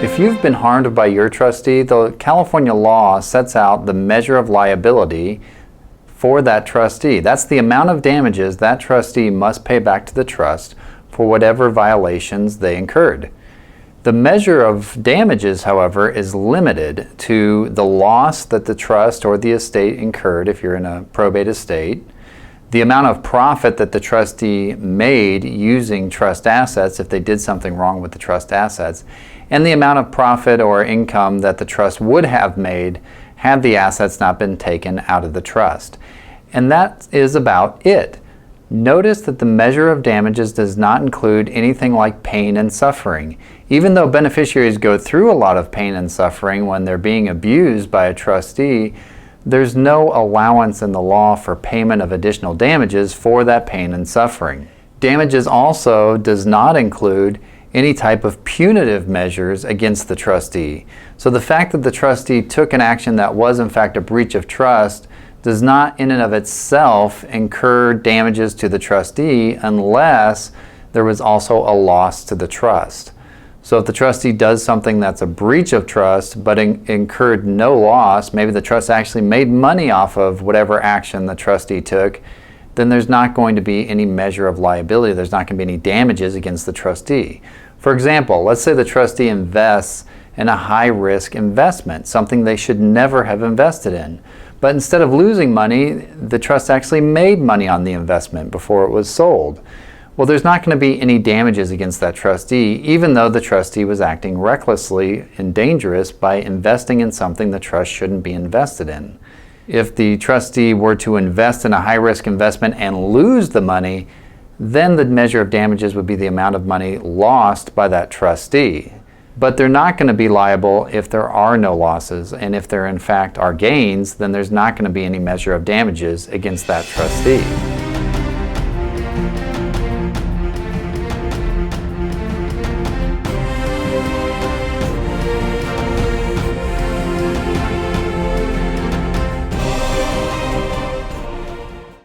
If you've been harmed by your trustee, the California law sets out the measure of liability for that trustee. That's the amount of damages that trustee must pay back to the trust for whatever violations they incurred. The measure of damages, however, is limited to the loss that the trust or the estate incurred if you're in a probate estate, the amount of profit that the trustee made using trust assets if they did something wrong with the trust assets, and the amount of profit or income that the trust would have made had the assets not been taken out of the trust. And that is about it. Notice that the measure of damages does not include anything like pain and suffering. Even though beneficiaries go through a lot of pain and suffering when they're being abused by a trustee, there's no allowance in the law for payment of additional damages for that pain and suffering. Damages also does not include any type of punitive measures against the trustee. So the fact that the trustee took an action that was in fact a breach of trust does not in and of itself incur damages to the trustee unless there was also a loss to the trust. So if the trustee does something that's a breach of trust but incurred no loss, maybe the trust actually made money off of whatever action the trustee took, then there's not going to be any measure of liability. There's not going to be any damages against the trustee. For example, let's say the trustee invests in a high-risk investment, something they should never have invested in. But instead of losing money, the trust actually made money on the investment before it was sold. Well, there's not going to be any damages against that trustee, even though the trustee was acting recklessly and dangerous by investing in something the trust shouldn't be invested in. If the trustee were to invest in a high-risk investment and lose the money, then the measure of damages would be the amount of money lost by that trustee. But they're not going to be liable if there are no losses, and if there in fact are gains, then there's not going to be any measure of damages against that trustee.